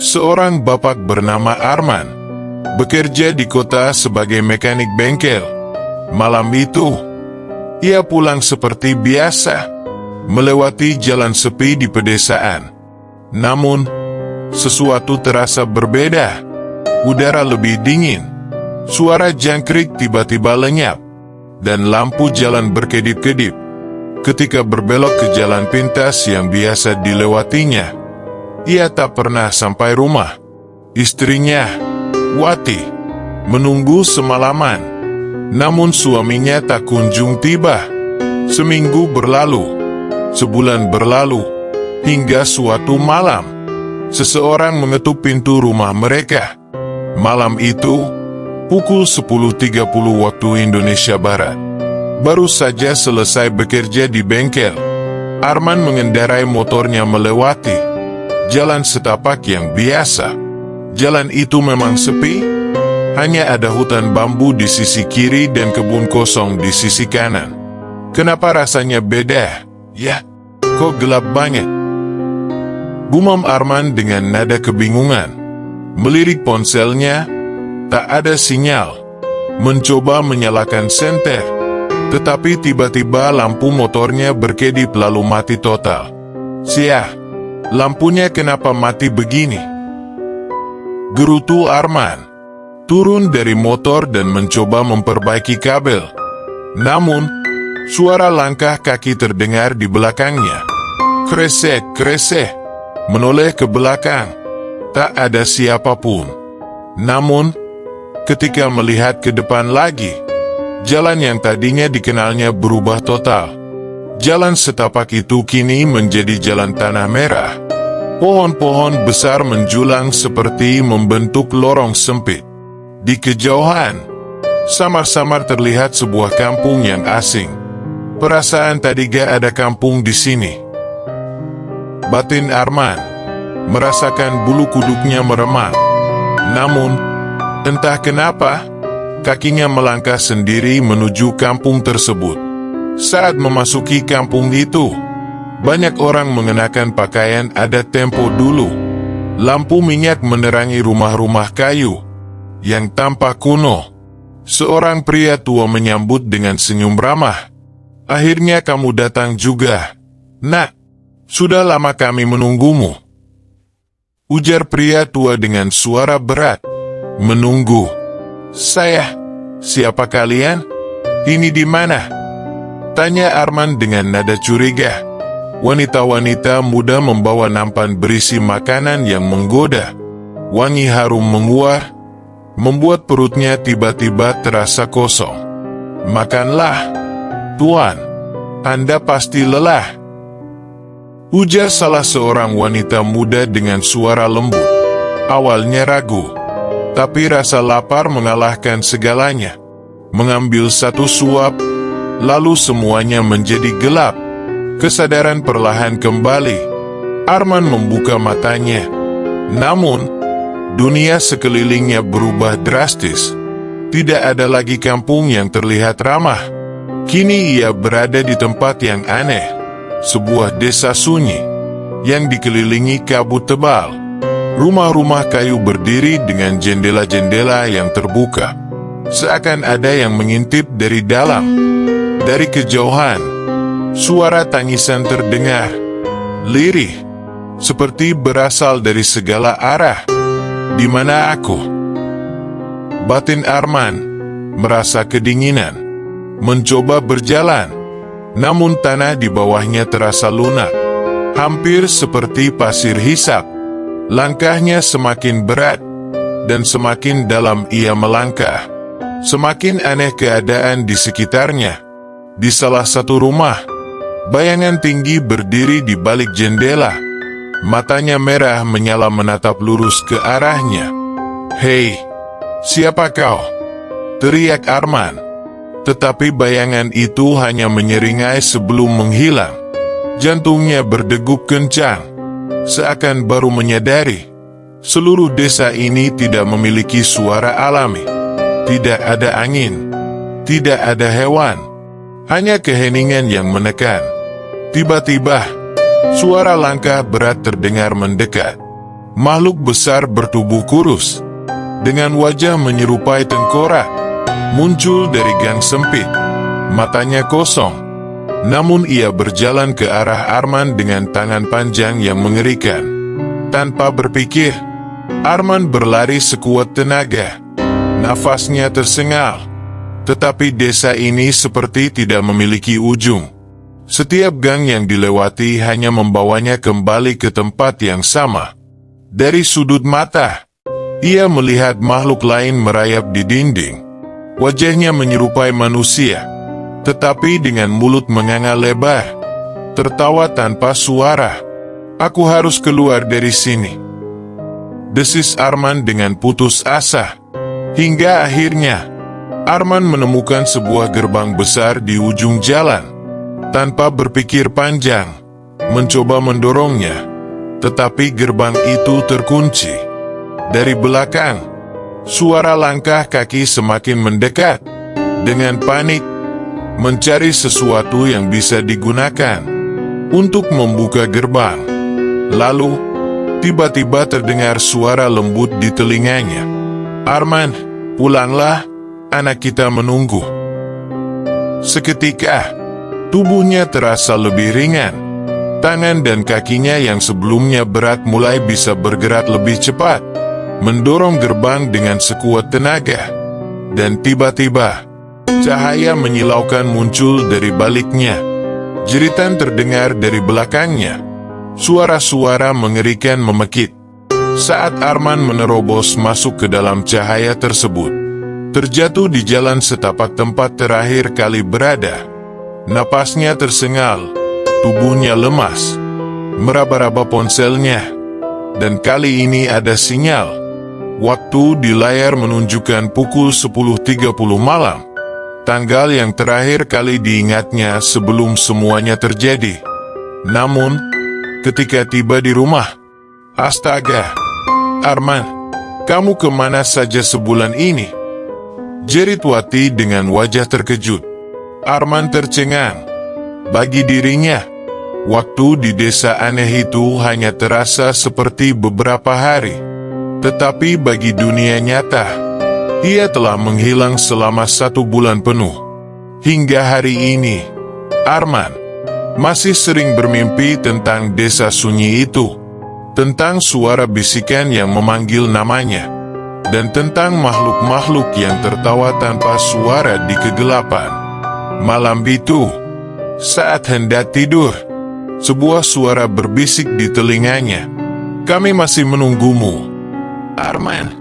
Seorang bapak bernama Arman bekerja di kota sebagai mekanik bengkel. Malam itu, ia pulang seperti biasa, melewati jalan sepi di pedesaan. Namun, sesuatu terasa berbeda. Udara lebih dingin, suara jangkrik tiba-tiba lenyap, dan lampu jalan berkedip-kedip. Ketika berbelok ke jalan pintas yang biasa dilewatinya, ia tak pernah sampai rumah. Istrinya, Wati, menunggu semalaman. Namun suaminya tak kunjung tiba. Seminggu berlalu, sebulan berlalu, hingga suatu malam, seseorang mengetuk pintu rumah mereka. Malam itu, pukul 10.30 waktu Indonesia Barat. Baru saja selesai bekerja di bengkel, Arman mengendarai motornya melewati jalan setapak yang biasa. Jalan itu memang sepi, hanya ada hutan bambu di sisi kiri dan kebun kosong di sisi kanan. Kenapa rasanya beda? Ya, kok gelap banget? Gumam Arman dengan nada kebingungan. Melirik ponselnya, tak ada sinyal. Mencoba menyalakan senter, tetapi tiba-tiba lampu motornya berkedip lalu mati total. Sial, lampunya kenapa mati begini? Gerutu Arman. Turun dari motor dan mencoba memperbaiki kabel. Namun, suara langkah kaki terdengar di belakangnya. Kresek, kresek. Menoleh ke belakang. Tak ada siapapun. Namun, ketika melihat ke depan lagi, jalan yang tadinya dikenalnya berubah total. Jalan setapak itu kini menjadi jalan tanah merah. Pohon-pohon besar menjulang seperti membentuk lorong sempit. Di kejauhan, samar-samar terlihat sebuah kampung yang asing. Perasaan tadi gak ada kampung di sini. Batin Arman merasakan bulu kuduknya meremang. Namun, entah kenapa, kakinya melangkah sendiri menuju kampung tersebut. Saat memasuki kampung itu, banyak orang mengenakan pakaian adat tempo dulu. Lampu minyak menerangi rumah-rumah kayu yang tampak kuno. Seorang pria tua menyambut dengan senyum ramah. Akhirnya kamu datang juga, Nak. Sudah lama kami menunggumu. Ujar pria tua dengan suara berat. Menunggu? Saya? Siapa kalian? Ini di mana? Tanya Arman dengan nada curiga. Wanita-wanita muda membawa nampan berisi makanan yang menggoda. Wangi harum menguar, membuat perutnya tiba-tiba terasa kosong. Makanlah, Tuan. Anda pasti lelah. Ujar salah seorang wanita muda dengan suara lembut. Awalnya ragu, tapi rasa lapar mengalahkan segalanya. Mengambil satu suap, lalu semuanya menjadi gelap. Kesadaran perlahan kembali. Arman membuka matanya. Namun, dunia sekelilingnya berubah drastis. Tidak ada lagi kampung yang terlihat ramah. Kini ia berada di tempat yang aneh. Sebuah desa sunyi yang dikelilingi kabut tebal. Rumah-rumah kayu berdiri dengan jendela-jendela yang terbuka. Seakan ada yang mengintip dari dalam. Dari kejauhan, suara tangisan terdengar. Lirih, seperti berasal dari segala arah. Di mana aku? Batin Arman merasa kedinginan. Mencoba berjalan. Namun tanah di bawahnya terasa lunak, hampir seperti pasir hisap. Langkahnya semakin berat, dan semakin dalam ia melangkah. Semakin aneh keadaan di sekitarnya. Di salah satu rumah, bayangan tinggi berdiri di balik jendela. Matanya merah menyala menatap lurus ke arahnya. Hei, siapa kau? Teriak Arman. Tetapi bayangan itu hanya menyeringai sebelum menghilang. Jantungnya berdegup kencang, seakan baru menyadari. Seluruh desa ini tidak memiliki suara alami. Tidak ada angin, tidak ada hewan, hanya keheningan yang menekan. Tiba-tiba, suara langkah berat terdengar mendekat. Makhluk besar bertubuh kurus, dengan wajah menyerupai tengkorak, muncul dari gang sempit. Matanya kosong, namun ia berjalan ke arah Arman dengan tangan panjang yang mengerikan. Tanpa berpikir, Arman berlari sekuat tenaga. Nafasnya tersengal, tetapi desa ini seperti tidak memiliki ujung. Setiap gang yang dilewati hanya membawanya kembali ke tempat yang sama. Dari sudut mata, ia melihat makhluk lain merayap di dinding. Wajahnya menyerupai manusia, tetapi dengan mulut menganga lebar, tertawa tanpa suara. "Aku harus keluar dari sini," desis Arman dengan putus asa. Hingga akhirnya, Arman menemukan sebuah gerbang besar di ujung jalan. Tanpa berpikir panjang, mencoba mendorongnya, tetapi gerbang itu terkunci. Dari belakang, suara langkah kaki semakin mendekat. Dengan panik, mencari sesuatu yang bisa digunakan untuk membuka gerbang. Lalu, tiba-tiba terdengar suara lembut di telinganya. "Arman, pulanglah, anak kita menunggu." Seketika, tubuhnya terasa lebih ringan. Tangan dan kakinya yang sebelumnya berat mulai bisa bergerak lebih cepat, mendorong gerbang dengan sekuat tenaga. Dan tiba-tiba, cahaya menyilaukan muncul dari baliknya. Jeritan terdengar dari belakangnya. Suara-suara mengerikan memekik. Saat Arman menerobos masuk ke dalam cahaya tersebut, terjatuh di jalan setapak tempat terakhir kali berada. Napasnya tersengal, tubuhnya lemas, meraba-raba ponselnya, dan kali ini ada sinyal. Waktu di layar menunjukkan pukul 10.30 malam, tanggal yang terakhir kali diingatnya sebelum semuanya terjadi. Namun, ketika tiba di rumah, astaga, "Arman, kamu kemana saja sebulan ini?" jerit Wati dengan wajah terkejut. Arman tercengang. Bagi dirinya, waktu di desa aneh itu hanya terasa seperti beberapa hari. Tetapi bagi dunia nyata, ia telah menghilang selama 1 bulan penuh. Hingga hari ini, Arman masih sering bermimpi tentang desa sunyi itu, tentang suara bisikan yang memanggil namanya, dan tentang makhluk-makhluk yang tertawa tanpa suara di kegelapan. Malam itu, saat hendak tidur, sebuah suara berbisik di telinganya, "Kami masih menunggumu, Arman."